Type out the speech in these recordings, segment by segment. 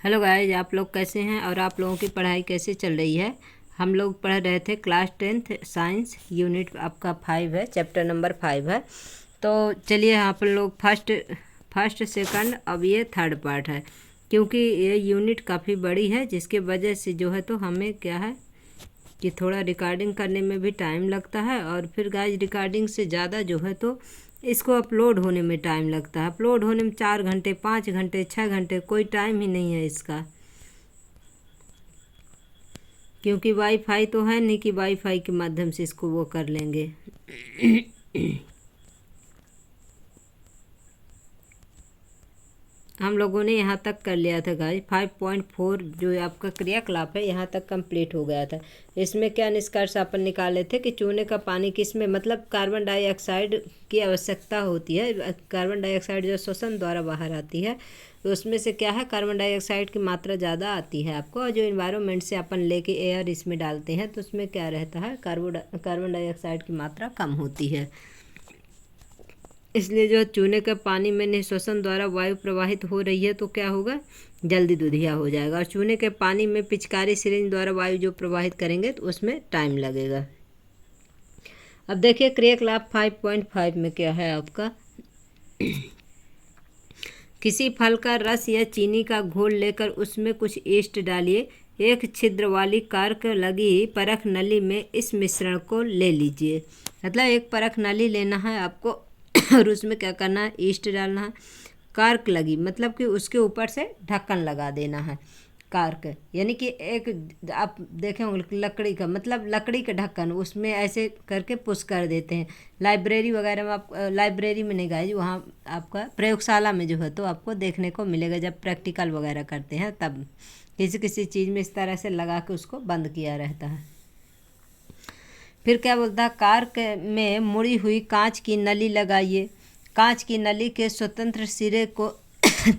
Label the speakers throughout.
Speaker 1: Hello guys, आप लोग कैसे हैं और आप लोगों की पढ़ाई कैसे चल रही है। हम लोग पढ़ रहे थे क्लास 10th साइंस यूनिट आपका 5 है, चैप्टर नंबर 5 है। तो चलिए आप लोग फर्स्ट सेकंड अब ये थर्ड पार्ट है, क्योंकि ये यूनिट काफ़ी बड़ी है, जिसके वजह से जो है तो हमें क्या है कि थोड़ा रिकॉर्डिंग करने में भी टाइम लगता है। और फिर गाइस रिकॉर्डिंग से ज़्यादा जो है तो इसको अपलोड होने में टाइम लगता है। अपलोड होने में 4 घंटे, 5 घंटे, 6 घंटे, कोई टाइम ही नहीं है इसका, क्योंकि वाईफाई तो है नहीं कि वाईफाई के माध्यम से इसको वो कर लेंगे। हम लोगों ने यहाँ तक कर लिया था गाइस। 5.4 जो आपका क्रियाकलाप है यहाँ तक कंप्लीट हो गया था। इसमें क्या निष्कर्ष अपन निकाले थे कि चूने का पानी किसमें, मतलब कार्बन डाइऑक्साइड की आवश्यकता होती है। कार्बन डाइऑक्साइड जो श्वसन द्वारा बाहर आती है, तो उसमें से क्या है, कार्बन डाइऑक्साइड की मात्रा ज़्यादा आती है आपको, और जो इन्वायरमेंट से अपन लेके एयर इसमें डालते हैं तो उसमें क्या रहता है, कार्बन डाइऑक्साइड की मात्रा कम होती है। इसलिए जो चूने के पानी में निःश्वसन द्वारा वायु प्रवाहित हो रही है तो क्या होगा, जल्दी दुधिया हो जाएगा। और चूने के पानी में पिचकारी सिरिंज द्वारा वायु जो प्रवाहित करेंगे तो उसमें टाइम लगेगा। अब देखिए क्रियाकलाप 5.5 में क्या है आपका, किसी फल का रस या चीनी का घोल लेकर उसमें कुछ ईस्ट डालिए। एक छिद्र वाली कार्क लगी परख नली में इस मिश्रण को ले लीजिए। मतलब एक परख नली लेना है आपको और उसमें क्या करना है, ईस्ट डालना है। कार्क लगी मतलब कि उसके ऊपर से ढक्कन लगा देना है। कार्क यानी कि एक आप देखें होंगे लकड़ी का, मतलब लकड़ी का ढक्कन, उसमें ऐसे करके पुश कर देते हैं। लाइब्रेरी वगैरह में आप, लाइब्रेरी में नहीं गाइज, वहाँ आपका प्रयोगशाला में जो है तो आपको देखने को मिलेगा, जब प्रैक्टिकल वगैरह करते हैं तब किसी किसी चीज़ में इस तरह से लगा के उसको बंद किया रहता है। फिर क्या बोलता है, कार्क में मुड़ी हुई कांच की नली लगाइए। कांच की नली के स्वतंत्र सिरे को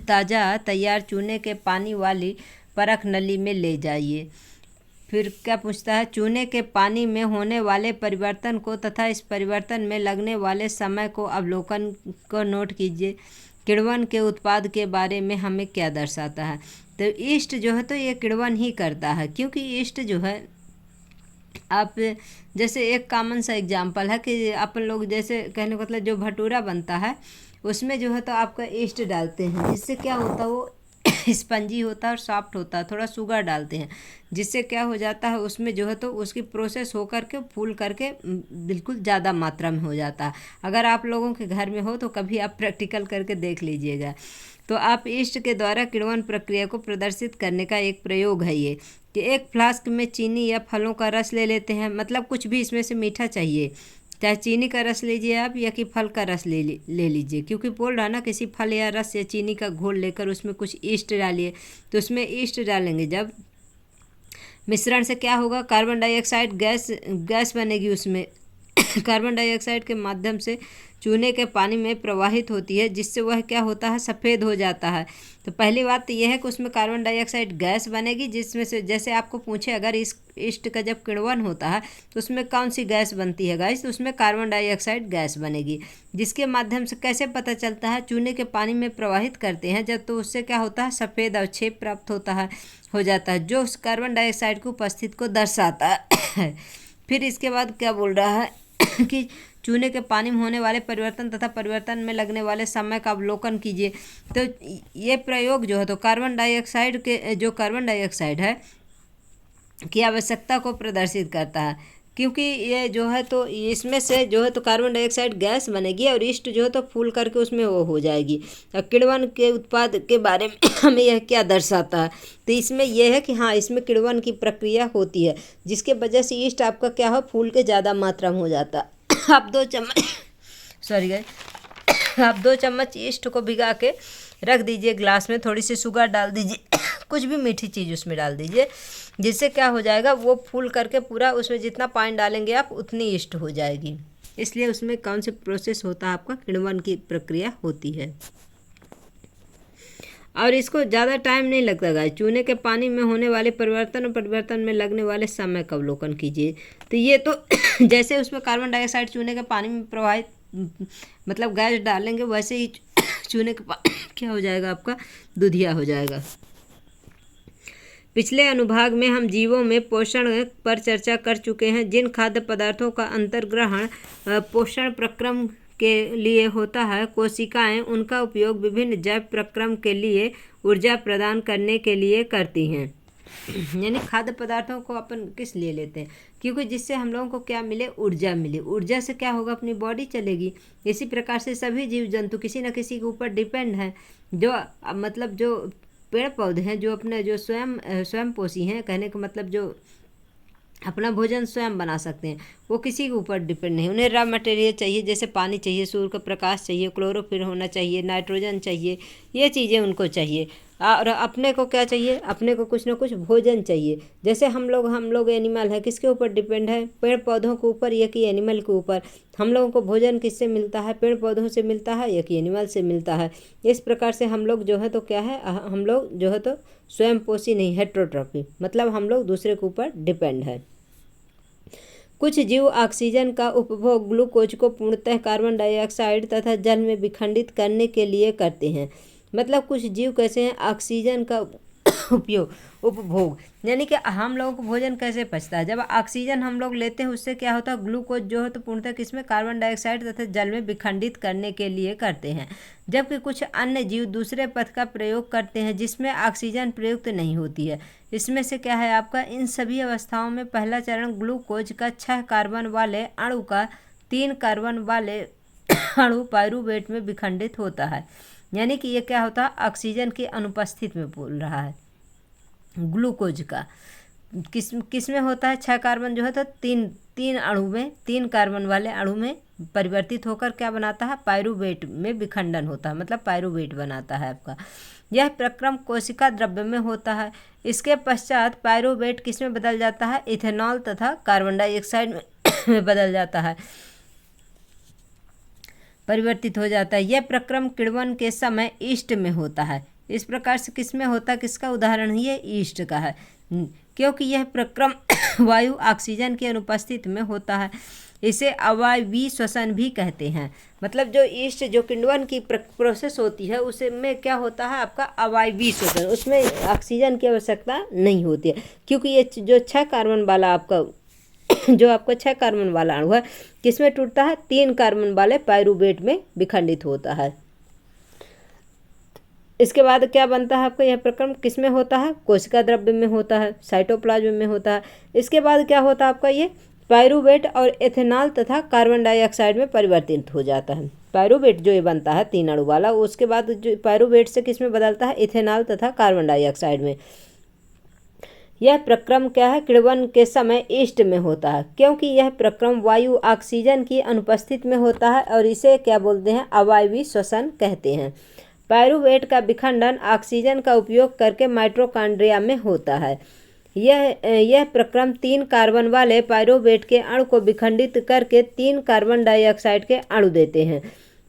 Speaker 1: ताज़ा तैयार चूने के पानी वाली परख नली में ले जाइए। फिर क्या पूछता है, चूने के पानी में होने वाले परिवर्तन को तथा इस परिवर्तन में लगने वाले समय को अवलोकन को नोट कीजिए। किण्वन के उत्पाद के बारे में हमें क्या दर्शाता है। तो ईस्ट जो है तो ये किण्वन ही करता है, क्योंकि ईस्ट जो है आप जैसे एक कॉमन सा एग्जांपल है कि अपन लोग जैसे कहने का मतलब जो भटूरा बनता है उसमें जो है तो आपका ईस्ट डालते हैं, जिससे क्या होता है वो स्पंजी होता है और सॉफ्ट होता है। थोड़ा शुगर डालते हैं जिससे क्या हो जाता है, उसमें जो है तो उसकी प्रोसेस हो करके फूल करके बिल्कुल ज़्यादा मात्रा में हो जाता है। अगर आप लोगों के घर में हो तो कभी आप प्रैक्टिकल करके देख लीजिएगा। तो आप ईस्ट के द्वारा किण्वन प्रक्रिया को प्रदर्शित करने का एक प्रयोग है ये, कि एक फ्लास्क में चीनी या फलों का रस ले लेते हैं, मतलब कुछ भी इसमें से मीठा चाहिए, चाहे चीनी का रस लीजिए आप या कि फल का रस ले लीजिए, क्योंकि बोल रहा ना किसी फल या रस या चीनी का घोल लेकर उसमें कुछ ईस्ट डालिए। तो उसमें ईस्ट डालेंगे जब मिश्रण से क्या होगा, कार्बन डाइऑक्साइड गैस बनेगी उसमें। कार्बन डाइऑक्साइड के माध्यम से चूने के पानी में प्रवाहित होती है, जिससे वह क्या होता है, सफ़ेद हो जाता है। तो पहली बात तो यह है कि उसमें कार्बन डाइऑक्साइड गैस बनेगी, जिसमें से जैसे आपको पूछे अगर इस ईस्ट का जब किण्वन होता है तो उसमें कौन सी गैस बनती है गाइस, तो उसमें कार्बन डाइऑक्साइड गैस बनेगी, जिसके माध्यम से कैसे पता चलता है, चूने के पानी में प्रवाहित करते हैं जब, तो उससे क्या होता है, सफ़ेद अवक्षेप प्राप्त होता है, हो जाता है, जो उस कार्बन डाइऑक्साइड की उपस्थिति को दर्शाता है। फिर इसके बाद क्या बोल रहा है कि चूने के पानी में होने वाले परिवर्तन तथा परिवर्तन में लगने वाले समय का अवलोकन कीजिए। तो ये प्रयोग जो है तो कार्बन डाइऑक्साइड के, जो कार्बन डाइऑक्साइड है की आवश्यकता को प्रदर्शित करता है, क्योंकि ये जो है तो इसमें से जो है तो कार्बन डाइऑक्साइड गैस बनेगी और ईस्ट जो है तो फूल करके उसमें वो हो जाएगी। और किण्वन के उत्पाद के बारे में हमें यह क्या दर्शाता है, तो इसमें यह है कि हाँ, इसमें किण्वन की प्रक्रिया होती है, जिसके वजह से ईस्ट आपका क्या हो, फूल के ज़्यादा मात्रा में हो जाता है। आप 2 चम्मच सॉरी गाइस, आप 2 चम्मच ईस्ट को भिगा के रख दीजिए ग्लास में, थोड़ी सी शुगर डाल दीजिए, कुछ भी मीठी चीज़ उसमें डाल दीजिए, जिससे क्या हो जाएगा, वो फूल करके पूरा उसमें जितना पानी डालेंगे आप उतनी ईस्ट हो जाएगी। इसलिए उसमें कौन से प्रोसेस होता है, आपका किण्वन की प्रक्रिया होती है। और इसको ज़्यादा टाइम नहीं लगता गाइस। चूने के पानी में होने वाले परिवर्तन और परिवर्तन में लगने वाले समय का अवलोकन कीजिए। तो ये तो जैसे उसमें कार्बन डाइऑक्साइड चूने के पानी में प्रवाहित मतलब गैस डालेंगे, वैसे ही चूने का क्या हो जाएगा, आपका दुधिया हो जाएगा। पिछले अनुभाग में हम जीवों में पोषण पर चर्चा कर चुके हैं। जिन खाद्य पदार्थों का अंतर्ग्रहण पोषण प्रक्रम के लिए होता है, कोशिकाएं उनका उपयोग विभिन्न जैव प्रक्रम के लिए ऊर्जा प्रदान करने के लिए करती हैं। यानी खाद्य पदार्थों को अपन किस लिए लेते हैं? क्योंकि जिससे हम लोगों को क्या मिले? ऊर्जा मिले। ऊर्जा से क्या होगा? अपनी बॉडी चलेगी। इसी प्रकार से सभी जीव जंतु किसी न किसी के ऊपर डिपेंड हैं। जो मतलब जो पेड़ पौधे हैं, जो अपने जो स्वयं पोषी हैं, कहने का मतलब जो अपना भोजन स्वयं बना सकते हैं, वो किसी के ऊपर डिपेंड नहीं। उन्हें रॉ मटेरियल चाहिए, जैसे पानी चाहिए, सूर्य का प्रकाश चाहिए, क्लोरोफिल होना चाहिए, नाइट्रोजन चाहिए, ये चीज़ें उनको चाहिए। और अपने को क्या चाहिए? अपने को कुछ ना कुछ भोजन चाहिए। जैसे हम लोग एनिमल है, किसके ऊपर डिपेंड है? पेड़ पौधों के ऊपर या कि एनिमल के ऊपर। हम लोगों को भोजन किससे मिलता है? पेड़ पौधों से मिलता है या कि एनिमल से मिलता है। इस प्रकार से हम लोग जो है तो क्या है, हम लोग जो है तो स्वयं पोषी नहीं, हेटेरोट्रॉफी, मतलब हम लोग दूसरे के ऊपर डिपेंड है। कुछ जीव ऑक्सीजन का उपभोग ग्लूकोज को पूर्णतः कार्बन डाइऑक्साइड तथा जल में विखंडित करने के लिए करते हैं। मतलब कुछ जीव कैसे हैं? ऑक्सीजन का उपभोग, यानी कि हम लोगों को भोजन कैसे पचता है? जब ऑक्सीजन हम लोग लेते हैं, उससे क्या होता है? ग्लूकोज जो है तो पूर्णतः किसमें? कार्बन डाइऑक्साइड तथा जल में विखंडित करने के लिए करते हैं। जबकि कुछ अन्य जीव दूसरे पथ का प्रयोग करते हैं जिसमें ऑक्सीजन प्रयुक्त नहीं होती है। इसमें से क्या है आपका? इन सभी अवस्थाओं में पहला चरण ग्लूकोज का 6 कार्बन वाले अणु का 3 कार्बन वाले अणु पाइरूवेट में विखंडित होता है। यानी कि ये क्या होता है? ऑक्सीजन की अनुपस्थिति में बोल रहा है। ग्लूकोज का किस में होता है? 6 कार्बन जो है तो तीन अणु में, 3 कार्बन वाले अणु में परिवर्तित होकर क्या बनाता है? पाइरूवेट में विखंडन होता है, मतलब पाइरूवेट बनाता है आपका। यह प्रक्रम कोशिका द्रव्य में होता है। इसके पश्चात पाइरूवेट किस में बदल जाता है? इथेनॉल तथा कार्बन डाइऑक्साइड में बदल जाता है, परिवर्तित हो जाता है। यह प्रक्रम किण्वन के समय ईस्ट में होता है। इस प्रकार से किस में होता है? किसका उदाहरण है ये? ईस्ट का है, क्योंकि यह प्रक्रम वायु ऑक्सीजन की अनुपस्थिति में होता है। इसे अवायवीय श्वसन भी कहते हैं। मतलब जो ईस्ट जो किण्वन की प्रोसेस होती है, उसमें क्या होता है आपका? अवायवीय श्वसन। उसमें ऑक्सीजन की आवश्यकता नहीं होती है, क्योंकि ये जो 6 कार्बन वाला आपका जो आपका 6 कार्बन वाला अणु है, किसमें टूटता है? 3 कार्बन वाले पाइरूवेट में विखंडित होता है। इसके बाद क्या बनता है आपका? यह प्रक्रम किस में होता है? कोशिका द्रव्य में होता है, साइटोप्लाज्म में होता है। इसके बाद क्या होता है आपका? ये पाइरूवेट और एथेनॉल तथा कार्बन डाइऑक्साइड में परिवर्तित हो जाता है। पाइरूवेट जो ये बनता है 3 अणु वाला, उसके बाद जो पाइरूवेट से किस में बदलता है? इथेनॉल तथा कार्बन डाइऑक्साइड में। यह प्रक्रम क्या है? किण्वन के समय ईस्ट में होता है, क्योंकि यह प्रक्रम वायु ऑक्सीजन की अनुपस्थिति में होता है और इसे क्या बोलते हैं? अवायवीय श्वसन कहते हैं। पाइरूवेट का विखंडन ऑक्सीजन का उपयोग करके माइटोकॉन्ड्रिया में होता है। यह प्रक्रम 3 कार्बन वाले पाइरूवेट के अणु को विखंडित करके 3 कार्बन डाइऑक्साइड के अणु देते हैं।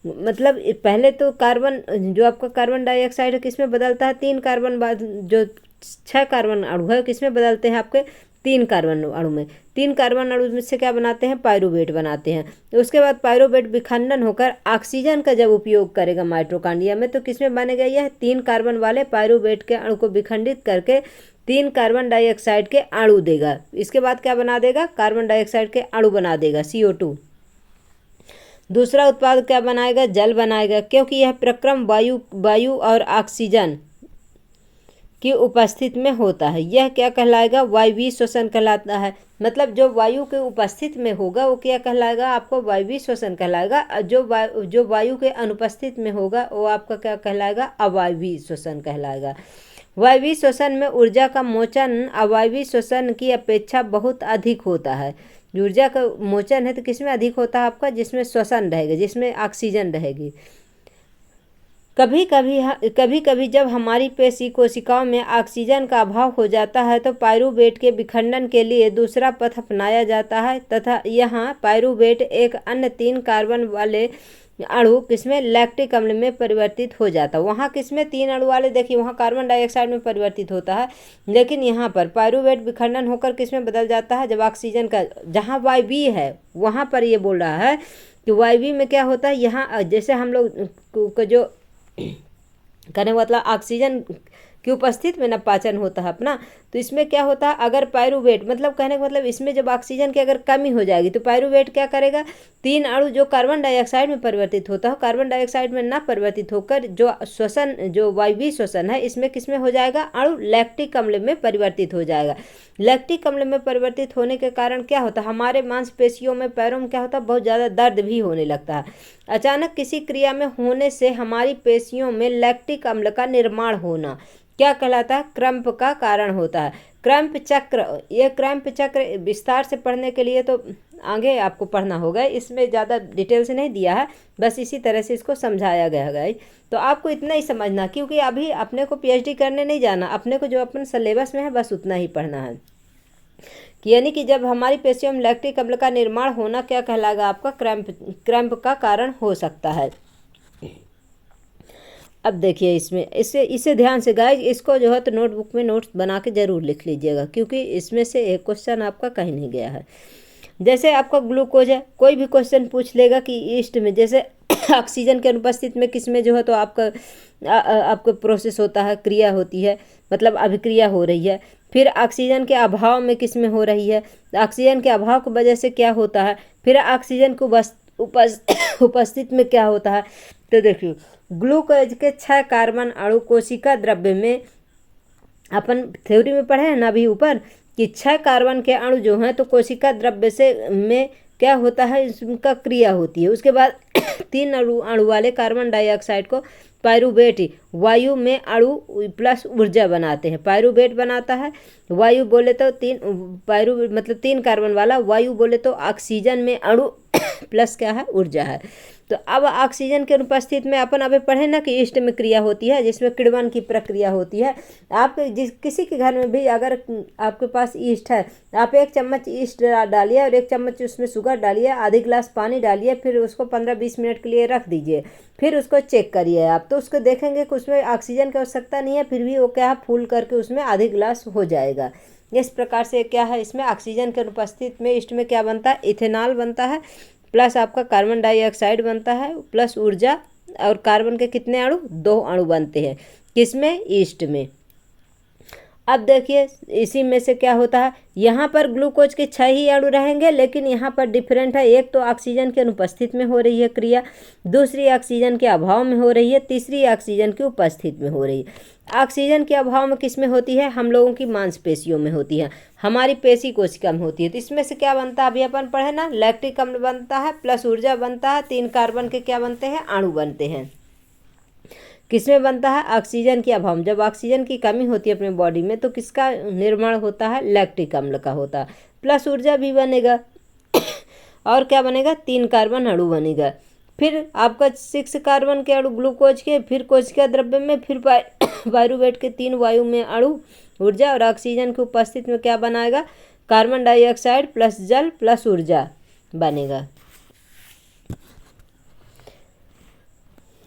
Speaker 1: मतलब पहले तो कार्बन जो आपका कार्बन डाइऑक्साइड है किसमें बदलता है? 3 कार्बन बाद जो 6 कार्बन अणु है किसमें बदलते हैं आपके? 3 कार्बन अणु में। 3 कार्बन अणु में से क्या बनाते हैं? पाइरूवेट बनाते हैं। तो उसके बाद पाइरूवेट विखंडन होकर ऑक्सीजन का जब उपयोग करेगा माइटोकॉन्ड्रिया में, तो किसमें बनेगा? यह 3 कार्बन वाले पाइरूवेट के अणु को विखंडित करके 3 कार्बन डाइऑक्साइड के अणु देगा। इसके बाद क्या बना देगा? कार्बन डाइऑक्साइड के अणु बना देगा, CO2। दूसरा उत्पाद क्या बनाएगा? जल बनाएगा, क्योंकि यह प्रक्रम वायु और ऑक्सीजन की उपस्थिति में होता है। यह क्या कहलाएगा? वायवीय श्वसन कहलाता है। मतलब जो वायु के उपस्थिति में होगा वो क्या कहलाएगा? आपको वायवीय श्वसन कहलाएगा। जो वायु के अनुपस्थिति में होगा वो आपका क्या कहलाएगा? अवायवीय श्वसन कहलाएगा। वायवीय श्वसन में ऊर्जा का मोचन अवायवीय श्वसन की अपेक्षा बहुत अधिक होता है। ऊर्जा का मोचन है तो किसमें अधिक होता है आपका? जिसमें श्वसन रहेगा, जिसमें ऑक्सीजन रहेगी। कभी कभी जब हमारी पेशी कोशिकाओं में ऑक्सीजन का अभाव हो जाता है तो पाइरूवेट के विखंडन के लिए दूसरा पथ अपनाया जाता है तथा यहाँ पाइरूवेट एक अन्य 3 कार्बन वाले अणु किसमें? लैक्टिक अम्ल में परिवर्तित हो जाता है। वहाँ किसमें? 3 अणु वाले, देखिए वहाँ कार्बन डाइऑक्साइड में परिवर्तित होता है, लेकिन यहाँ पर पाइरूवेट विखंडन होकर किसमें बदल जाता है? जब ऑक्सीजन का, जहाँ वायवीय है वहाँ पर ये बोल रहा है कि वायवीय में क्या होता है? यहाँ जैसे हम लोग को जो कहने का मतलब ऑक्सीजन की उपस्थिति में न पाचन होता है अपना। तो इसमें क्या होता है, अगर पायरूवेट मतलब कहने का मतलब इसमें जब ऑक्सीजन की अगर कमी हो जाएगी तो पायरूवेट क्या करेगा, 3 अणु जो कार्बन डाइऑक्साइड में परिवर्तित होता है कार्बन डाइऑक्साइड में ना परिवर्तित होकर जो वायवीय श्वसन है इसमें किसमें हो जाएगा, अणु लैक्टिक अम्ल में परिवर्तित हो जाएगा। लैक्टिक अम्ल में परिवर्तित होने के कारण क्या होता है, हमारे मांसपेशियों में, पैरों में क्या होता है, बहुत ज़्यादा दर्द भी होने लगता है। अचानक किसी क्रिया में होने से हमारी पेशियों में लैक्टिक अम्ल का निर्माण होना क्या कहलाता है, क्रैम्प का कारण होता है। क्रैम्प चक्र, ये क्रैम्प चक्र विस्तार से पढ़ने के लिए तो आगे आपको पढ़ना होगा, इसमें ज़्यादा डिटेल से नहीं दिया है, बस इसी तरह से इसको समझाया गया है। तो आपको इतना ही समझना, क्योंकि अभी अपने को पीएचडी करने नहीं जाना, अपने को जो अपन सिलेबस में है बस उतना ही पढ़ना है। यानी कि जब हमारी पेशियों में लैक्टिक अम्ल का निर्माण होना क्या कहलाएगा, आपका क्रैम्प का कारण हो सकता है। अब देखिए इसमें इसे ध्यान से गाइस, इसको जो है तो नोटबुक में नोट्स बना के ज़रूर लिख लीजिएगा, क्योंकि इसमें से एक क्वेश्चन आपका कहीं नहीं गया है। जैसे आपका ग्लूकोज है, कोई भी क्वेश्चन पूछ लेगा कि ईस्ट में जैसे ऑक्सीजन के अनुपस्थिति में किस में जो है तो आपका प्रोसेस होता है, क्रिया होती है, मतलब अभिक्रिया हो रही है। फिर ऑक्सीजन के अभाव में किस में हो रही है, ऑक्सीजन के अभाव की वजह से क्या होता है, फिर ऑक्सीजन को उपस्थिति में क्या होता है। तो देखिए ग्लूकोज के 6 कार्बन अणु कोशिका द्रव्य में, अपन थ्योरी में पढ़े हैं ना अभी ऊपर कि 6 कार्बन के अणु जो हैं तो कोशिका द्रव्य से में क्या होता है, इसका क्रिया होती है। उसके बाद 3 अणु वाले कार्बन डाइऑक्साइड को पायरूवेट वायु में अणु प्लस ऊर्जा बनाते हैं। पायरूवेट बनाता है, वायु बोले तो 3 कार्बन वाला, वायु बोले तो ऑक्सीजन में अणु प्लस क्या है, ऊर्जा है। तो अब ऑक्सीजन के अनुपस्थिति में अपन अभी पढ़े ना कि ईस्ट में क्रिया होती है, जिसमें किण्वन की प्रक्रिया होती है। आप किसी के घर में भी अगर आपके पास ईस्ट है, आप 1 चम्मच ईस्ट डालिए और 1 चम्मच उसमें शुगर डालिए, आधी गिलास पानी डालिए, फिर उसको 15-20 मिनट के लिए रख दीजिए, फिर उसको चेक करिए आप, तो उसको देखेंगे कि उसमें ऑक्सीजन की आवश्यकता नहीं है, फिर भी वो क्या है, फूल करके उसमें आधी गिलास हो जाएगा। इस प्रकार से क्या है, इसमें ऑक्सीजन के अनुपस्थिति में ईस्ट में क्या बनता है, इथेनॉल बनता है, प्लस आपका कार्बन डाइऑक्साइड बनता है, प्लस ऊर्जा, और कार्बन के कितने अणु, 2 अणु बनते हैं, किसमें, ईस्ट में। अब देखिए इसी में से क्या होता है, यहाँ पर ग्लूकोज के 6 ही अणु रहेंगे, लेकिन यहाँ पर डिफरेंट है। एक तो ऑक्सीजन के अनुपस्थिति में हो रही है क्रिया, दूसरी ऑक्सीजन के अभाव में हो रही है, तीसरी ऑक्सीजन की उपस्थिति में हो रही है। ऑक्सीजन के अभाव में किस में होती है, हम लोगों की मांसपेशियों में होती है, हमारी पेशी कोशिका में होती है। तो इसमें से क्या बनता है, अभी अपन पढ़े ना, लैक्टिक अम्ल बनता है, प्लस ऊर्जा बनता है, 3 कार्बन के क्या बनते हैं, अणु बनते हैं। किसमें बनता है, ऑक्सीजन के अभाव में। जब ऑक्सीजन की कमी होती है अपने बॉडी में तो किसका निर्माण होता है, लैक्टिक अम्ल का होता है, प्लस ऊर्जा भी बनेगा और क्या बनेगा, 3 कार्बन अणु बनेगा। फिर आपका 6 कार्बन के अणु ग्लूकोज के, फिर कोशिका द्रव्य में, फिर पायरूवेट के 3 वायु में अणु ऊर्जा, और ऑक्सीजन की उपस्थिति में क्या बनाएगा, कार्बन डाइऑक्साइड प्लस जल प्लस ऊर्जा बनेगा।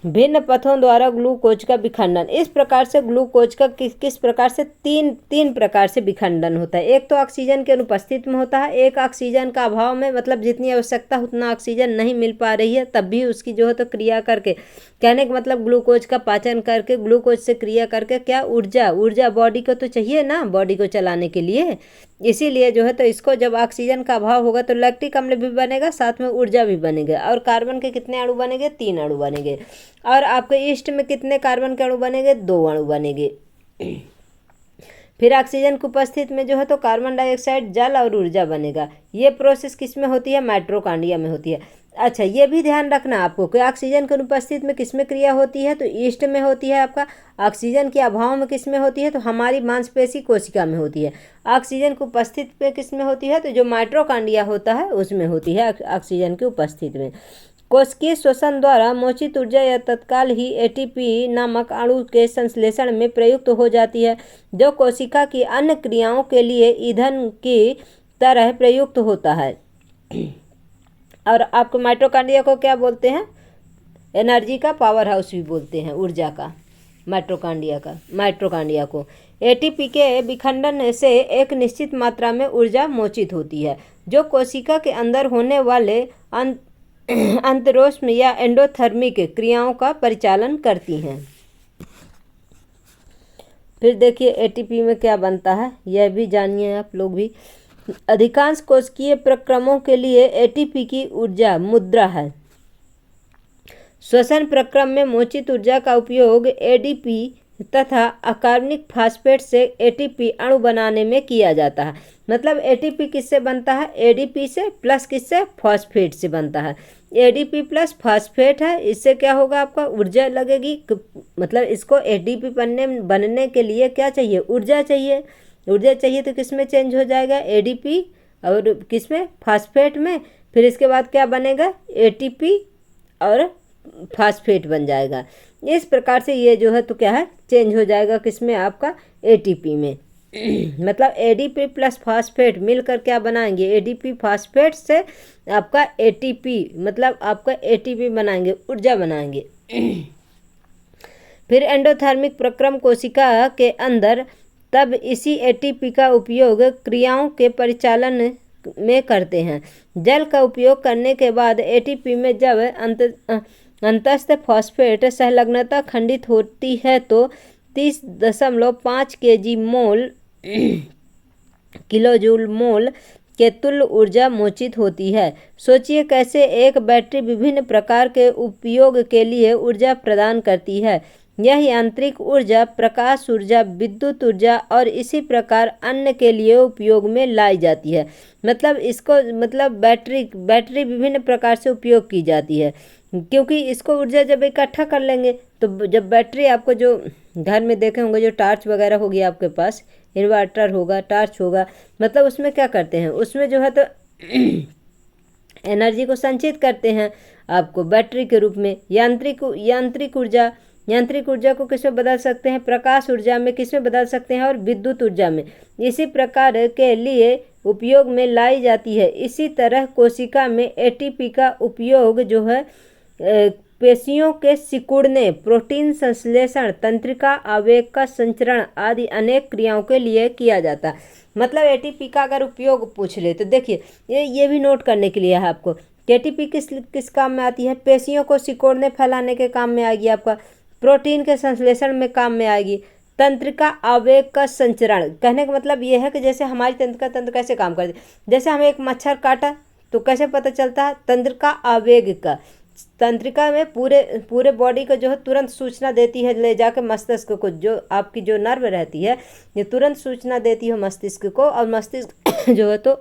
Speaker 1: भिन्न पथों द्वारा ग्लूकोज का विखंडन, इस प्रकार से ग्लूकोज का किस प्रकार से तीन प्रकार से विखंडन होता है। एक तो ऑक्सीजन के अनुपस्थिति में होता है, एक ऑक्सीजन का अभाव में, मतलब जितनी आवश्यकता उतना ऑक्सीजन नहीं मिल पा रही है, तब भी उसकी जो है तो क्रिया करके, कहने का मतलब ग्लूकोज का पाचन करके, ग्लूकोज से क्रिया करके क्या, ऊर्जा बॉडी को तो चाहिए ना, बॉडी को चलाने के लिए, इसीलिए जो है तो इसको जब ऑक्सीजन का अभाव होगा तो लैक्टिक अम्ल भी बनेगा, साथ में ऊर्जा भी बनेगा, और कार्बन के कितने अणु बनेंगे, 3 अणु बनेंगे। और आपके ईस्ट में कितने कार्बन के अणु बनेंगे, 2 अणु बनेंगे। फिर ऑक्सीजन की उपस्थिति में जो है तो कार्बन डाइऑक्साइड, जल और ऊर्जा बनेगा। ये प्रोसेस किस में होती है, माइटोकॉन्ड्रिया में होती है। अच्छा ये भी ध्यान रखना आपको कि ऑक्सीजन की अनुपस्थिति में किस में क्रिया होती है, तो ईस्ट में होती है आपका। ऑक्सीजन के अभाव में किस में होती है, तो हमारी मांसपेशी कोशिका में होती है। ऑक्सीजन की उपस्थिति में किस में होती है, तो जो माइटोकॉन्ड्रिया होता है उसमें होती है ऑक्सीजन की उपस्थिति में। कोशिकीय श्वसन द्वारा मोचित ऊर्जा या तत्काल ही एटीपी नामक अणु के संश्लेषण में प्रयुक्त हो जाती है, जो कोशिका की अन्य क्रियाओं के लिए ईंधन की तरह प्रयुक्त होता है। और आपको माइटोकॉन्ड्रिया को क्या बोलते हैं, एनर्जी का पावर हाउस भी बोलते हैं, ऊर्जा का, माइटोकॉन्ड्रिया को। एटीपी के विखंडन से एक निश्चित मात्रा में ऊर्जा मोचित होती है, जो कोशिका के अंदर होने वाले अंतरोष्म या एंडोथर्मिक क्रियाओं का परिचालन करती हैं। फिर देखिए एटीपी में क्या बनता है, यह भी जानिए आप लोग भी। अधिकांश कोशिकीय प्रक्रमों के लिए एटीपी की ऊर्जा मुद्रा है। श्वसन प्रक्रम में मोचित ऊर्जा का उपयोग एडीपी तथा अकार्बनिक फास्फेट से एटीपी अणु बनाने में किया जाता है। मतलब एटीपी किससे बनता है, एडीपी से प्लस किससे, फास्फेट से बनता है। एडीपी प्लस फास्फेट है, इससे क्या होगा, आपका ऊर्जा लगेगी। मतलब इसको एडीपी बनने के लिए क्या चाहिए, ऊर्जा चाहिए। ऊर्जा चाहिए तो किस में चेंज हो जाएगा, एडीपी और किस में, फास्फेट में। फिर इसके बाद क्या बनेगा, एटीपी और फास्फेट बन जाएगा। इस प्रकार से ये जो है तो क्या है, चेंज हो जाएगा किसमें, आपका एटीपी में। मतलब एडीपी प्लस फास्फेट मिलकर क्या बनाएंगे, एडीपी फास्फेट से आपका एटीपी, मतलब आपका एटीपी बनाएंगे, ऊर्जा बनाएंगे। फिर एंडोथर्मिक प्रक्रम कोशिका के अंदर तब इसी एटीपी का उपयोग क्रियाओं के परिचालन में करते हैं। जल का उपयोग करने के बाद एटीपी में जब अंतस्थ फॉस्फेट संलग्नता खंडित होती है तो 30.5 किलोजूल मोल के तुल्य ऊर्जा मोचित होती है। सोचिए कैसे एक बैटरी विभिन्न प्रकार के उपयोग के लिए ऊर्जा प्रदान करती है। यह यांत्रिक ऊर्जा, प्रकाश ऊर्जा, विद्युत ऊर्जा और इसी प्रकार अन्य के लिए उपयोग में लाई जाती है। मतलब इसको, मतलब बैटरी विभिन्न प्रकार से उपयोग की जाती है, क्योंकि इसको ऊर्जा जब इकट्ठा कर लेंगे तो जब बैटरी, आपको जो घर में देखे होंगे जो टॉर्च वगैरह होगी आपके पास, इन्वर्टर होगा, टॉर्च होगा, मतलब उसमें क्या करते हैं, उसमें जो है तो एनर्जी को संचित करते हैं आपको बैटरी के रूप में। यांत्रिक ऊर्जा को किसमें बदल सकते हैं, प्रकाश ऊर्जा में, किसमें बदल सकते हैं, और विद्युत ऊर्जा में। इसी प्रकार के लिए उपयोग में लाई जाती है। इसी तरह कोशिका में एटीपी का उपयोग जो है पेशियों के सिकुड़ने, प्रोटीन संश्लेषण, तंत्रिका आवेग का संचरण आदि अनेक क्रियाओं के लिए किया जाता है। मतलब एटीपी का अगर उपयोग पूछ ले तो देखिए ये भी नोट करने के लिए है आपको। एटीपी किस काम में आती है, पेशियों को सिकोड़ने फैलाने के काम में आएगी, आपका प्रोटीन के संश्लेषण में काम में आएगी, तंत्रिका आवेग का संचरण। कहने का मतलब ये है कि जैसे हमारी तंत्र कैसे काम करती है, जैसे हमें एक मच्छर काटा तो कैसे पता चलता है, तंत्रिका आवेग का। तंत्रिका में पूरे बॉडी को जो है तुरंत सूचना देती है, ले जाकर मस्तिष्क को, जो आपकी जो नर्व रहती है ये तुरंत सूचना देती है मस्तिष्क को, और मस्तिष्क जो है तो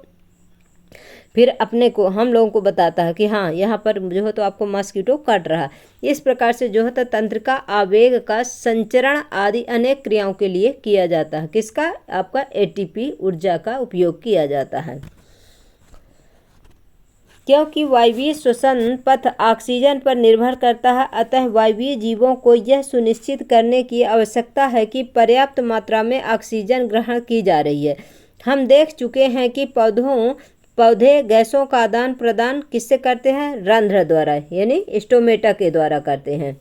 Speaker 1: फिर अपने को, हम लोगों को बताता है कि हाँ यहाँ पर जो है तो आपको मस्कीटो काट रहा है। इस प्रकार से जो है तो तंत्रिका आवेग का संचरण आदि अनेक क्रियाओं के लिए किया जाता है। किसका, आपका एटीपी ऊर्जा का उपयोग किया जाता है। क्योंकि वायवीय श्वसन पथ ऑक्सीजन पर निर्भर करता है, अतः वायवीय जीवों को यह सुनिश्चित करने की आवश्यकता है कि पर्याप्त मात्रा में ऑक्सीजन ग्रहण की जा रही है। हम देख चुके हैं कि पौधे गैसों का आदान प्रदान किससे करते हैं, रंध्र द्वारा, यानी स्टोमेटा के द्वारा करते हैं।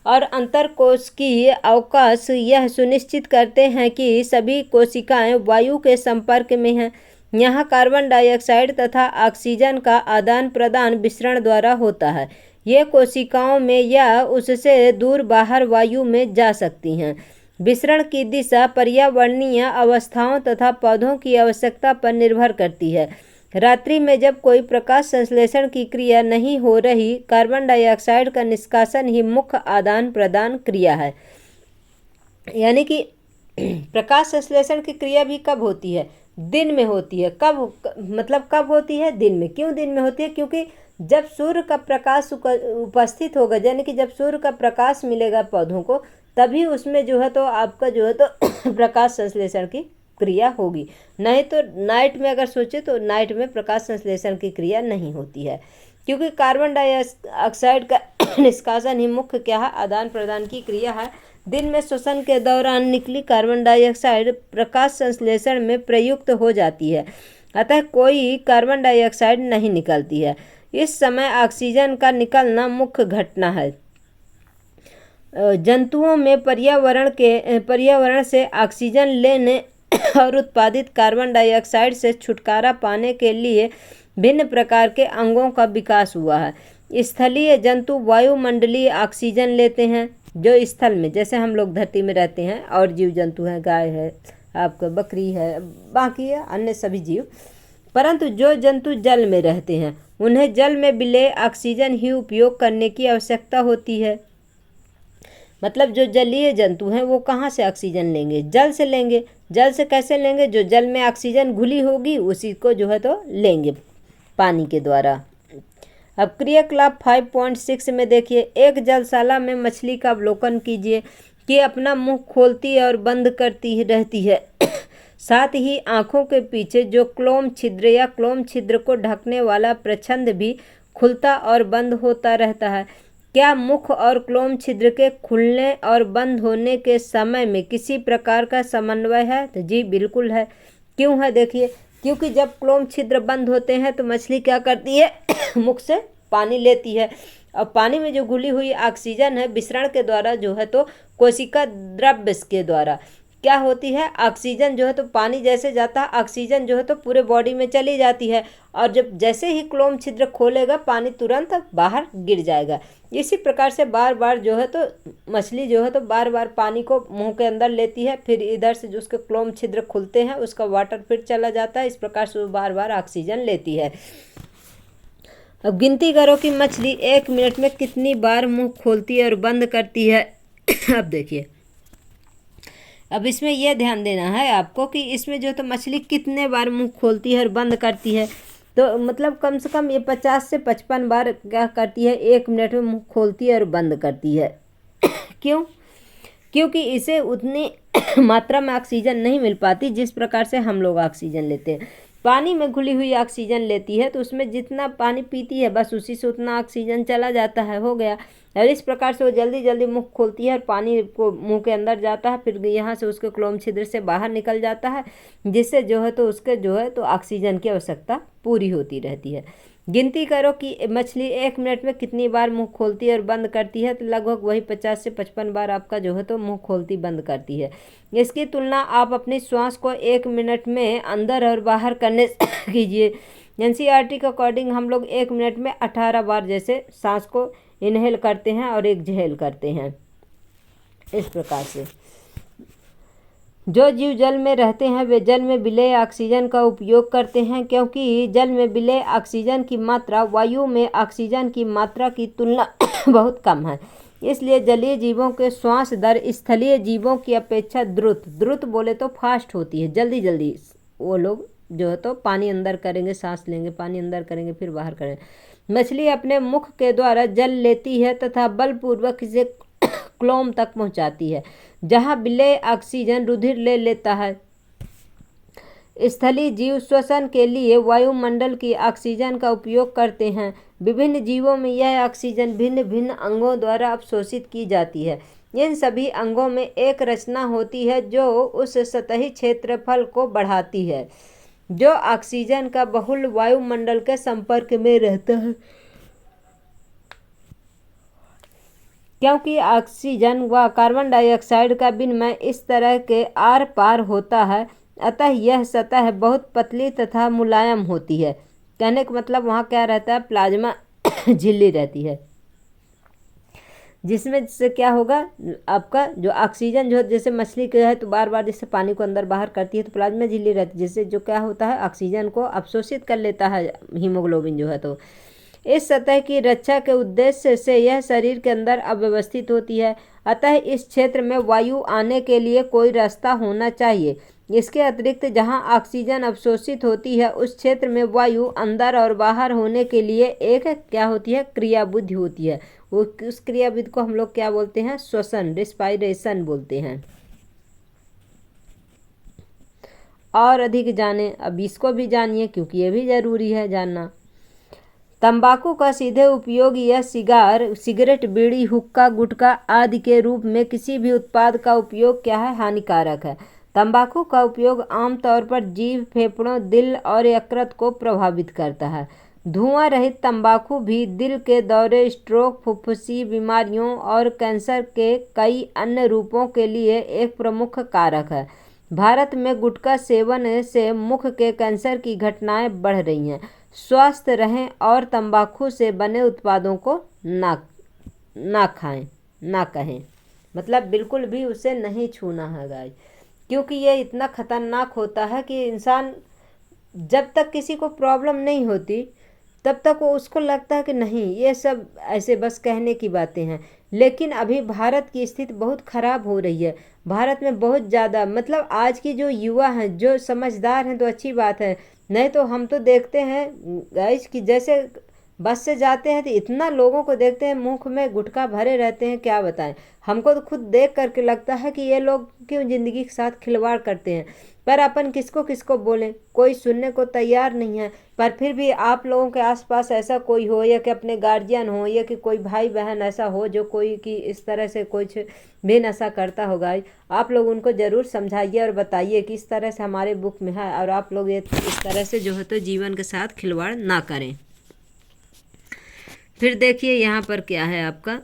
Speaker 1: और अंतरकोशिकीय अवकाश यह सुनिश्चित करते हैं कि सभी कोशिकाएं वायु के संपर्क में हैं। यहाँ कार्बन डाइऑक्साइड तथा ऑक्सीजन का आदान प्रदान विसरण द्वारा होता है। ये कोशिकाओं में या उससे दूर बाहर वायु में जा सकती हैं। विसरण की दिशा पर्यावरणीय अवस्थाओं तथा पौधों की आवश्यकता पर निर्भर करती है। रात्रि में जब कोई प्रकाश संश्लेषण की क्रिया नहीं हो रही, कार्बन डाइऑक्साइड का निष्कासन ही मुख्य आदान प्रदान क्रिया है। यानी कि प्रकाश संश्लेषण की क्रिया भी कब होती है, दिन में होती है। कब होती है, दिन में। क्यों दिन में होती है, क्योंकि जब सूर्य का प्रकाश उपस्थित होगा, यानी कि जब सूर्य का प्रकाश मिलेगा पौधों को, तभी उसमें जो है तो आपका जो है तो प्रकाश संश्लेषण की क्रिया होगी। नहीं तो नाइट में अगर सोचे तो नाइट में प्रकाश संश्लेषण की क्रिया नहीं होती है, क्योंकि कार्बन डाइऑक्साइड का निष्कासन ही मुख्य क्या है, आदान प्रदान की क्रिया है। दिन में श्वसन के दौरान निकली कार्बन डाइऑक्साइड प्रकाश संश्लेषण में प्रयुक्त हो जाती है, अतः कोई कार्बन डाइऑक्साइड नहीं निकलती है। इस समय ऑक्सीजन का निकलना मुख्य घटना है। जंतुओं में पर्यावरण से ऑक्सीजन लेने और उत्पादित कार्बन डाइऑक्साइड से छुटकारा पाने के लिए भिन्न प्रकार के अंगों का विकास हुआ है। स्थलीय जंतु वायुमंडलीय ऑक्सीजन लेते हैं, जो स्थल में, जैसे हम लोग धरती में रहते हैं और जीव जंतु हैं, गाय है, आपका बकरी है, बाकी है अन्य सभी जीव, परंतु जो जंतु जल में रहते हैं उन्हें जल में विलेय ऑक्सीजन ही उपयोग करने की आवश्यकता होती है। मतलब जो जलीय जंतु हैं वो कहाँ से ऑक्सीजन लेंगे? जल से लेंगे। जल से कैसे लेंगे? जो जल में ऑक्सीजन घुली होगी उसी को जो है तो लेंगे पानी के द्वारा। अब क्रियाकलाप 5.6 में देखिए, एक जलशाला में मछली का अवलोकन कीजिए कि अपना मुंह खोलती और बंद करती रहती है साथ ही आँखों के पीछे जो क्लोम छिद्र या क्लोम छिद्र को ढकने वाला प्रच्छंद भी खुलता और बंद होता रहता है। क्या मुख और क्लोम छिद्र के खुलने और बंद होने के समय में किसी प्रकार का समन्वय है? तो जी बिल्कुल है। क्यों है? देखिए, क्योंकि जब क्लोम छिद्र बंद होते हैं तो मछली क्या करती है मुख से पानी लेती है और पानी में जो घुली हुई ऑक्सीजन है विसरण के द्वारा जो है तो कोशिका द्रव्य के द्वारा क्या होती है, ऑक्सीजन जो है तो पानी जैसे जाता है ऑक्सीजन जो है तो पूरे बॉडी में चली जाती है और जब जैसे ही क्लोम छिद्र खोलेगा पानी तुरंत बाहर गिर जाएगा। इसी प्रकार से बार बार जो है तो मछली जो है तो बार बार पानी को मुंह के अंदर लेती है, फिर इधर से जो उसके क्लोम छिद्र खुलते हैं उसका वाटर फिर चला जाता है, इस प्रकार से वो बार बार ऑक्सीजन लेती है। अब गिनती करो कि मछली 1 मिनट में कितनी बार मुंह खोलती है और बंद करती है। अब देखिए, अब इसमें यह ध्यान देना है आपको कि इसमें जो तो मछली कितने बार मुंह खोलती है और बंद करती है। तो मतलब कम से कम ये 50 से 55 बार क्या करती है, 1 मिनट में मुंह खोलती है और बंद करती है। क्यों? क्योंकि इसे उतनी मात्रा में ऑक्सीजन नहीं मिल पाती जिस प्रकार से हम लोग ऑक्सीजन लेते हैं। पानी में घुली हुई ऑक्सीजन लेती है तो उसमें जितना पानी पीती है बस उसी से उतना ऑक्सीजन चला जाता है, हो गया। और इस प्रकार से वो जल्दी जल्दी मुंह खोलती है और पानी को मुंह के अंदर जाता है, फिर यहाँ से उसके क्लोम छिद्र से बाहर निकल जाता है, जिससे जो है तो उसके जो है तो ऑक्सीजन की आवश्यकता पूरी होती रहती है। गिनती करो कि मछली 1 मिनट में कितनी बार मुंह खोलती है और बंद करती है, तो लगभग वही 50 से 55 बार आपका जो है तो मुंह खोलती बंद करती है। इसकी तुलना आप अपनी श्वास को 1 मिनट में अंदर और बाहर करने से कीजिए। एनसीईआरटी के अकॉर्डिंग हम लोग 1 मिनट में 18 बार जैसे सांस को इनहेल करते हैं और एक्सहेल करते हैं। इस प्रकार से जो जीव जल में रहते हैं वे जल में विलेय ऑक्सीजन का उपयोग करते हैं, क्योंकि जल में विलेय ऑक्सीजन की मात्रा वायु में ऑक्सीजन की मात्रा की तुलना बहुत कम है। इसलिए जलीय जीवों के श्वास दर स्थलीय जीवों की अपेक्षा द्रुत बोले तो फास्ट होती है, जल्दी जल्दी वो लोग जो है तो पानी अंदर करेंगे, सांस लेंगे, पानी अंदर करेंगे, फिर बाहर करेंगे। मछली अपने मुख के द्वारा जल लेती है तथा बलपूर्वक इसे क्लोम तक पहुंचाती है, जहां विलेय ऑक्सीजन रुधिर ले लेता है। स्थलीय जीव श्वसन के लिए वायुमंडल की ऑक्सीजन का उपयोग करते हैं। विभिन्न जीवों में यह ऑक्सीजन भिन्न भिन्न अंगों द्वारा अवशोषित की जाती है। इन सभी अंगों में एक रचना होती है जो उस सतही क्षेत्रफल को बढ़ाती है जो ऑक्सीजन का बहुल वायुमंडल के संपर्क में रहता है। क्योंकि ऑक्सीजन व कार्बन डाइऑक्साइड का विनिमय इस तरह के आर पार होता है, अतः यह सतह बहुत पतली तथा मुलायम होती है। कहने का मतलब वहाँ क्या रहता है, प्लाज्मा झिल्ली रहती है, जिसमें से क्या होगा आपका जो ऑक्सीजन जो जैसे मछली के है तो बार बार जैसे पानी को अंदर बाहर करती है तो प्लाज्मा झिल्ली रहती है, जिससे जो क्या होता है ऑक्सीजन को अवशोषित कर लेता है हीमोग्लोबिन जो है। तो इस सतह की रक्षा के उद्देश्य से यह शरीर के अंदर अव्यवस्थित होती है, अतः इस क्षेत्र में वायु आने के लिए कोई रास्ता होना चाहिए। इसके अतिरिक्त जहां ऑक्सीजन अवशोषित होती है उस क्षेत्र में वायु अंदर और बाहर होने के लिए एक क्या होती है, क्रियाबुद्धि होती है। वो उस क्रियाविधि को हम लोग क्या बोलते हैं, श्वसन, रेस्पायरेशन बोलते हैं। और अधिक जाने, अब इसको भी जानिए क्योंकि ये भी जरूरी है जानना। तंबाकू का सीधे उपयोग यह सिगरेट, बीड़ी, हुक्का, गुटखा आदि के रूप में किसी भी उत्पाद का उपयोग क्या है, हानिकारक है। तंबाकू का उपयोग आमतौर पर जीभ, फेफड़ों, दिल और यकृत को प्रभावित करता है। धुआं रहित तंबाकू भी दिल के दौरे, स्ट्रोक, फुफ्फुसी बीमारियों और कैंसर के कई अन्य रूपों के लिए एक प्रमुख कारक है। भारत में गुटखा सेवन से मुख के कैंसर की घटनाएं बढ़ रही हैं। स्वस्थ रहें और तंबाकू से बने उत्पादों को ना कहें। मतलब बिल्कुल भी उसे नहीं छूना है गाइस, क्योंकि ये इतना खतरनाक होता है कि इंसान जब तक किसी को प्रॉब्लम नहीं होती तब तक वो उसको लगता है कि नहीं ये सब ऐसे बस कहने की बातें हैं। लेकिन अभी भारत की स्थिति बहुत ख़राब हो रही है। भारत में बहुत ज़्यादा मतलब आज की जो युवा हैं जो समझदार हैं तो अच्छी बात है, नहीं तो हम तो देखते हैं गाइस कि जैसे बस से जाते हैं तो इतना लोगों को देखते हैं मुंह में गुटखा भरे रहते हैं, क्या बताएं। हमको तो खुद देख करके लगता है कि ये लोग क्यों ज़िंदगी के साथ खिलवाड़ करते हैं। पर अपन किसको किसको बोलें, कोई सुनने को तैयार नहीं है। पर फिर भी आप लोगों के आसपास ऐसा कोई हो या कि अपने गार्जियन हो या कि कोई भाई बहन ऐसा हो जो कोई कि इस तरह से कुछ भी नशा करता होगा, आप लोग उनको ज़रूर समझाइए और बताइए कि इस तरह से हमारे बुक में है और आप लोग ये इस तरह से जो है तो जीवन के साथ खिलवाड़ ना करें। फिर देखिए यहाँ पर क्या है आपका,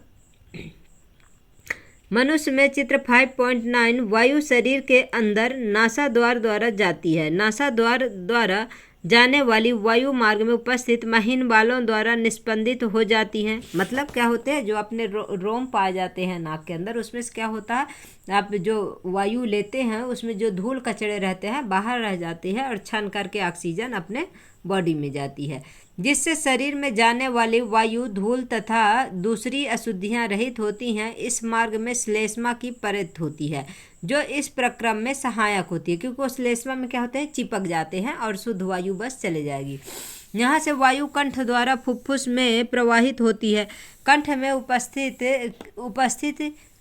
Speaker 1: मनुष्य में चित्र 5.9 वायु शरीर के अंदर नासा द्वार द्वारा जाती है। नासा द्वार द्वारा जाने वाली वायु मार्ग में उपस्थित महीन बालों द्वारा निस्पंदित हो जाती हैं। मतलब क्या होते हैं, जो अपने रोम पाए जाते हैं नाक के अंदर, उसमें से क्या होता है, आप जो वायु लेते हैं उसमें जो धूल कचड़े रहते हैं बाहर रह जाती है और छन करके ऑक्सीजन अपने बॉडी में जाती है, जिससे शरीर में जाने वाली वायु धूल तथा दूसरी अशुद्धियां रहित होती हैं। इस मार्ग में श्लेष्मा की परत होती है जो इस प्रक्रम में सहायक होती है, क्योंकि वो श्लेष्मा में क्या होते हैं, चिपक जाते हैं और शुद्ध वायु बस चले जाएगी। यहाँ से वायु कंठ द्वारा फुफ्फुस में प्रवाहित होती है। कंठ में उपस्थित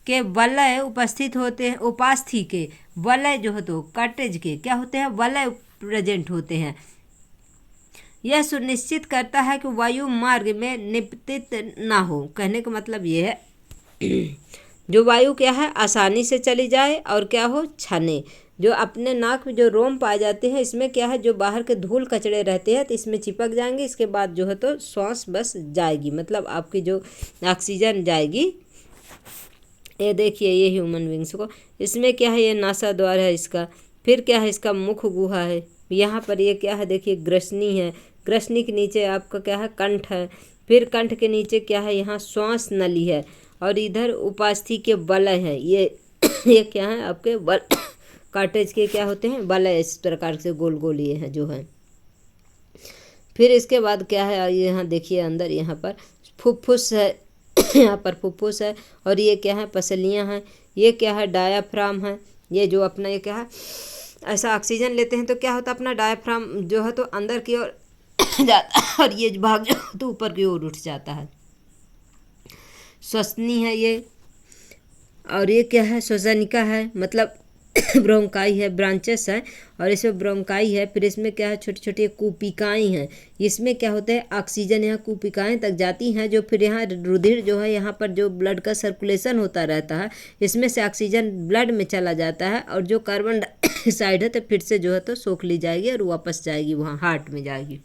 Speaker 1: के वलय उपस्थित होते हैं, उपास्थि के वलय जो है तो कार्टेज के क्या होते हैं, वलय प्रेजेंट होते हैं। यह सुनिश्चित करता है कि वायु मार्ग में निपतित ना हो। कहने का मतलब ये है जो वायु क्या है आसानी से चली जाए और क्या हो छाने। जो अपने नाक में जो रोम पाए जाते हैं इसमें क्या है, जो बाहर के धूल कचड़े रहते हैं तो इसमें चिपक जाएंगे, इसके बाद जो है तो श्वास बस जाएगी, मतलब आपकी जो ऑक्सीजन जाएगी। ये देखिए ये ह्यूमन बींग्स को, इसमें क्या है, ये नासा द्वार है इसका। फिर क्या है, इसका मुख गुहा है। यहाँ पर ये क्या है, देखिए ग्रसनी है। ग्रसनी के नीचे आपका क्या है, कंठ है। फिर कंठ के नीचे क्या है, यहाँ श्वास नली है और इधर उपास्थि के वलय है। ये ये क्या है आपके कार्टेज के क्या होते हैं, वलय, इस प्रकार से गोल गोल ये हैं जो है। फिर इसके बाद क्या है, यहाँ देखिए अंदर यहाँ पर फुफ्फुस है यहाँ पर फुफ्फुस है और ये क्या है, पसलियाँ हैं। ये क्या है, डायाफ्राम है। ये जो अपना ये क्या है, ऐसा ऑक्सीजन लेते हैं तो क्या होता है, अपना डायाफ्राम जो है तो अंदर की ओर जाता है और ये भाग जो तो ऊपर की ओर उठ जाता है। श्वसनी है ये, और ये क्या है, श्वसनिका है, मतलब ब्रोंकाई है, ब्रांचेस है और इसमें ब्रोंकाई है। फिर इसमें क्या है, छोटी छोटी कूपिकाएँ हैं। इसमें क्या होता है, ऑक्सीजन यहाँ कूपिकाएँ तक जाती हैं, जो फिर यहाँ रुधिर जो है, यहाँ पर जो ब्लड का सर्कुलेशन होता रहता है, इसमें से ऑक्सीजन ब्लड में चला जाता है और जो कार्बन डाइऑक्साइड है तो फिर से जो है तो सोख ली जाएगी और वापस जाएगी वहाँ हार्ट में जाएगी।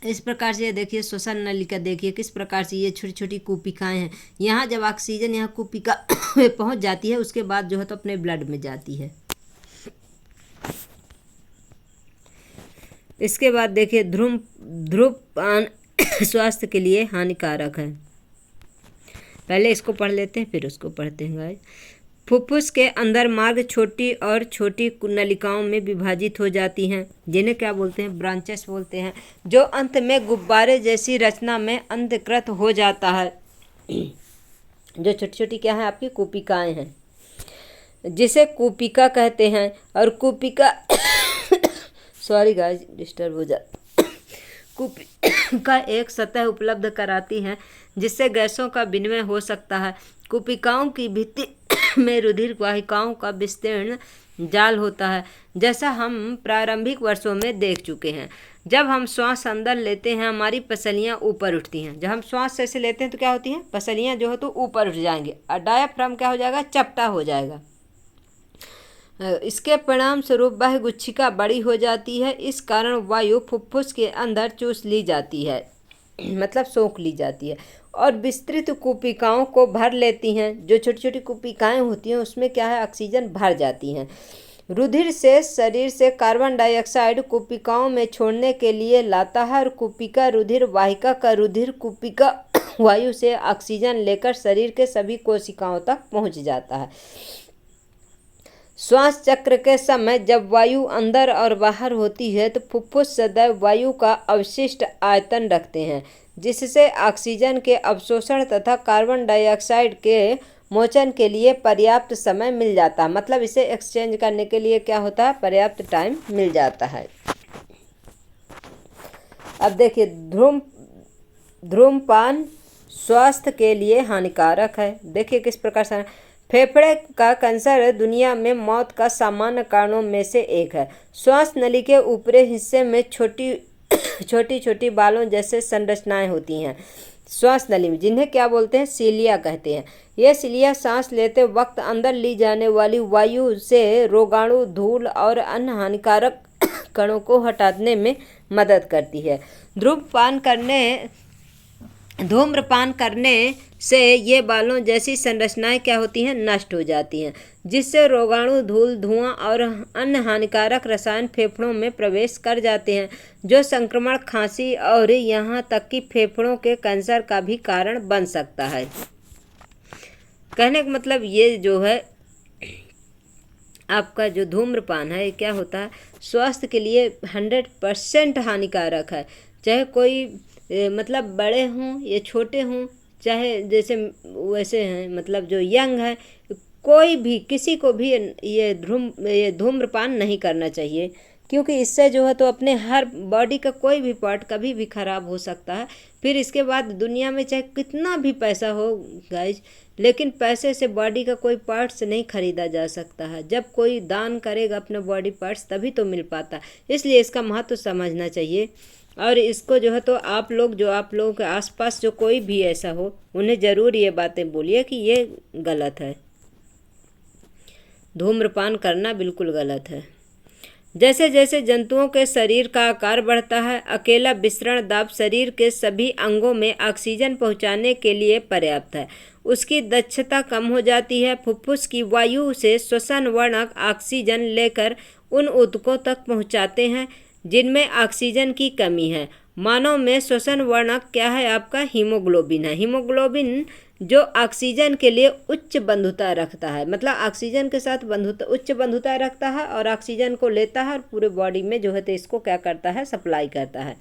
Speaker 1: इस प्रकार से ये देखिए श्वसन नलिका, देखिए किस प्रकार से ये छोटी छोटी कूपिकाएँ हैं। यहाँ जब ऑक्सीजन यहाँ कूपिका में पहुँच जाती है उसके बाद जो है तो अपने ब्लड में जाती है। इसके बाद देखिए धूम्रपान स्वास्थ्य के लिए हानिकारक है। पहले इसको पढ़ लेते हैं फिर उसको पढ़ते हैं गाइस। फुफ्फुस के अंदर मार्ग छोटी और छोटी नलिकाओं में विभाजित हो जाती हैं, जिन्हें क्या बोलते हैं, ब्रांचेस बोलते हैं, जो अंत में गुब्बारे जैसी रचना में अंतकृत हो जाता है। जो छोटी छोटी क्या है आपकी कूपिकाएँ हैं, जिसे कूपिका कहते हैं। और कूपिका सॉरी गाइस डिस्टर्ब हो जाता। कूपिका एक सतह उपलब्ध कराती है जिससे गैसों का विनिमय हो सकता है। कूपिकाओं की भित्ति में रुधिर वाहिकाओं का विस्तीर्ण जाल होता है, जैसा हम प्रारंभिक वर्षों में देख चुके हैं। जब हम श्वास अंदर लेते हैं हमारी पसलियाँ ऊपर उठती हैं। जब हम श्वास ऐसे लेते हैं तो क्या होती हैं, पसलियाँ जो है तो ऊपर उठ जाएंगी और डायाफ्राम क्या हो जाएगा, चपटा हो जाएगा। इसके परिणाम स्वरूप वह गुच्छिका बड़ी हो जाती है। इस कारण वायु फुफ्फुस के अंदर चूस ली जाती है, मतलब सोख ली जाती है और विस्तृत कूपिकाओं को भर लेती हैं। जो छोटी छोटी कूपिकाएँ होती हैं उसमें क्या है, ऑक्सीजन भर जाती हैं। रुधिर से शरीर से कार्बन डाइऑक्साइड कूपिकाओं में छोड़ने के लिए लाता है और कूपिका रुधिर वाहिका का रुधिर कूपिका वायु से ऑक्सीजन लेकर शरीर के सभी कोशिकाओं तक पहुंच जाता है। श्वास चक्र के समय जब वायु अंदर और बाहर होती है तो फुफ्फुस सदैव वायु का अवशिष्ट आयतन रखते हैं, जिससे ऑक्सीजन के अवशोषण तथा कार्बन डाइऑक्साइड के मोचन के लिए पर्याप्त समय मिल जाता है। मतलब इसे एक्सचेंज करने के लिए क्या होता है, पर्याप्त टाइम मिल जाता है। अब देखिए, धूम्रपान स्वास्थ्य के लिए हानिकारक है। देखिए किस प्रकार से। फेफड़े का कैंसर दुनिया में मौत का सामान्य कारणों में से एक है। श्वास नली के ऊपरी हिस्से में छोटी छोटी बालों जैसे संरचनाएं होती हैं श्वास नली में, जिन्हें क्या बोलते हैं, सीलिया कहते हैं। ये सीलिया सांस लेते वक्त अंदर ली जाने वाली वायु से रोगाणु, धूल और अन्य हानिकारक कणों को हटाने में मदद करती है। धूम्रपान करने से ये बालों जैसी संरचनाएं क्या होती हैं, नष्ट हो जाती हैं, जिससे रोगाणु, धूल, धुआं और अन्य हानिकारक रसायन फेफड़ों में प्रवेश कर जाते हैं, जो संक्रमण, खांसी और यहाँ तक कि फेफड़ों के कैंसर का भी कारण बन सकता है। कहने का मतलब ये जो है, आपका जो धूम्रपान है क्या होता है, स्वास्थ्य के लिए 100% हानिकारक है। चाहे कोई मतलब बड़े हों या छोटे हों, चाहे जैसे वैसे हैं, मतलब जो यंग है, कोई भी किसी को भी ये धूम्रपान नहीं करना चाहिए, क्योंकि इससे जो है तो अपने हर बॉडी का कोई भी पार्ट कभी भी ख़राब हो सकता है। फिर इसके बाद दुनिया में चाहे कितना भी पैसा हो गाइज, लेकिन पैसे से बॉडी का कोई पार्ट्स नहीं खरीदा जा सकता है। जब कोई दान करेगा अपना बॉडी पार्ट्स तभी तो मिल पाता है। इसलिए इसका महत्व समझना चाहिए। और इसको जो है तो आप लोगों के आसपास जो कोई भी ऐसा हो, उन्हें ज़रूर ये बातें बोलिए कि ये गलत है, धूम्रपान करना बिल्कुल गलत है। जैसे जैसे जंतुओं के शरीर का आकार बढ़ता है, अकेला विसरण दाब शरीर के सभी अंगों में ऑक्सीजन पहुंचाने के लिए पर्याप्त है। उसकी दक्षता कम हो जाती है। फुफ्फुस की वायु से श्वसन वर्णक ऑक्सीजन लेकर उन ऊतकों तक पहुंचाते हैं जिनमें ऑक्सीजन की कमी है। मानव में श्वसन वर्णक क्या है, आपका हीमोग्लोबिन है। हीमोग्लोबिन जो ऑक्सीजन के लिए उच्च बंधुता रखता है, मतलब ऑक्सीजन के साथ उच्च बंधुता रखता है और ऑक्सीजन को लेता है और पूरे बॉडी में जो है तो इसको क्या करता है, सप्लाई करता है।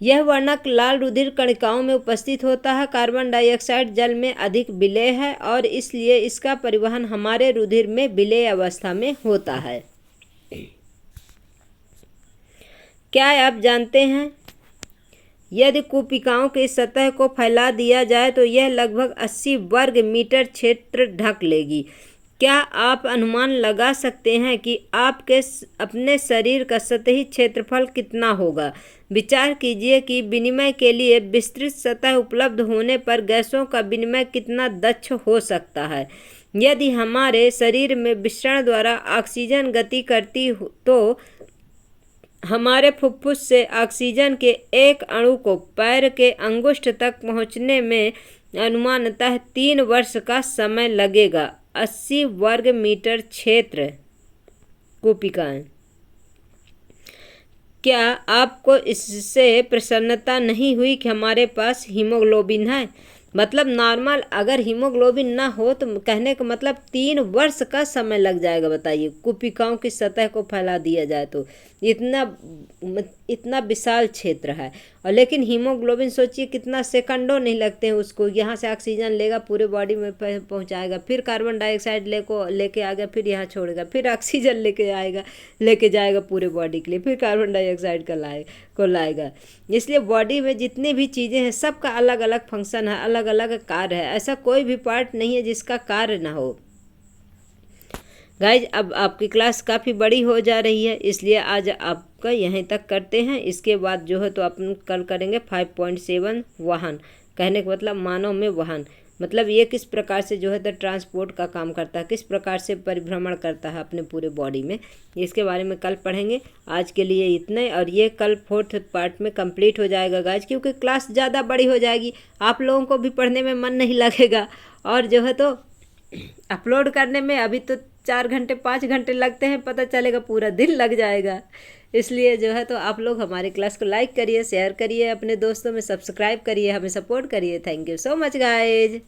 Speaker 1: यह वर्णक लाल रुधिर कणिकाओं में उपस्थित होता है। कार्बन डाइऑक्साइड जल में अधिक विलेय है और इसलिए इसका परिवहन हमारे रुधिर में विलेय अवस्था में होता है। क्या आप जानते हैं, यदि कूपिकाओं की सतह को फैला दिया जाए तो यह लगभग 80 वर्ग मीटर क्षेत्र ढक लेगी। क्या आप अनुमान लगा सकते हैं कि आपके अपने शरीर का सतही क्षेत्रफल कितना होगा? विचार कीजिए कि विनिमय के लिए विस्तृत सतह उपलब्ध होने पर गैसों का विनिमय कितना दक्ष हो सकता है। यदि हमारे शरीर में विसरण द्वारा ऑक्सीजन गति करती तो हमारे फुफ्फुस से ऑक्सीजन के एक अणु को पैर के अंगुष्ठ तक पहुंचने में अनुमानतः 3 वर्ष का समय लगेगा। 80 वर्ग मीटर क्षेत्र कूपिकाएं। क्या आपको इससे प्रसन्नता नहीं हुई कि हमारे पास हीमोग्लोबिन है? मतलब नॉर्मल अगर हीमोग्लोबिन ना हो तो कहने का मतलब 3 वर्ष का समय लग जाएगा। बताइए, कूपिकाओं की सतह को फैला दिया जाए तो इतना विशाल क्षेत्र है। और लेकिन हीमोग्लोबिन सोचिए कितना सेकंडों नहीं लगते हैं उसको, यहाँ से ऑक्सीजन लेगा पूरे बॉडी में पहुँचाएगा, फिर कार्बन डाइऑक्साइड लेके आएगा, फिर यहाँ छोड़ेगा, फिर ऑक्सीजन लेके जाएगा पूरे बॉडी के लिए, फिर कार्बन डाइऑक्साइड को लाएगा। इसलिए बॉडी में जितनी भी चीज़ें हैं सबका अलग अलग फंक्शन है, अलग अलग कार्य है। ऐसा कोई भी पार्ट नहीं है जिसका कार्य ना हो। गाइज, अब आपकी क्लास काफ़ी बड़ी हो जा रही है, इसलिए आज आपका यहीं तक करते हैं। इसके बाद जो है तो अपन कल करेंगे 5.7 वाहन। कहने का मतलब मानव में वाहन, मतलब ये किस प्रकार से जो है तो ट्रांसपोर्ट का काम करता है, किस प्रकार से परिभ्रमण करता है अपने पूरे बॉडी में, इसके बारे में कल पढ़ेंगे। आज के लिए इतना ही, और ये कल 4th पार्ट में कंप्लीट हो जाएगा गाइज, क्योंकि क्लास ज़्यादा बड़ी हो जाएगी, आप लोगों को भी पढ़ने में मन नहीं लगेगा और जो है तो अपलोड करने में अभी तो 4 घंटे 5 घंटे लगते हैं, पता चलेगा पूरा दिन लग जाएगा। इसलिए जो है तो आप लोग हमारी क्लास को लाइक करिए, शेयर करिए, अपने दोस्तों में सब्सक्राइब करिए, हमें सपोर्ट करिए। Thank you so much guys.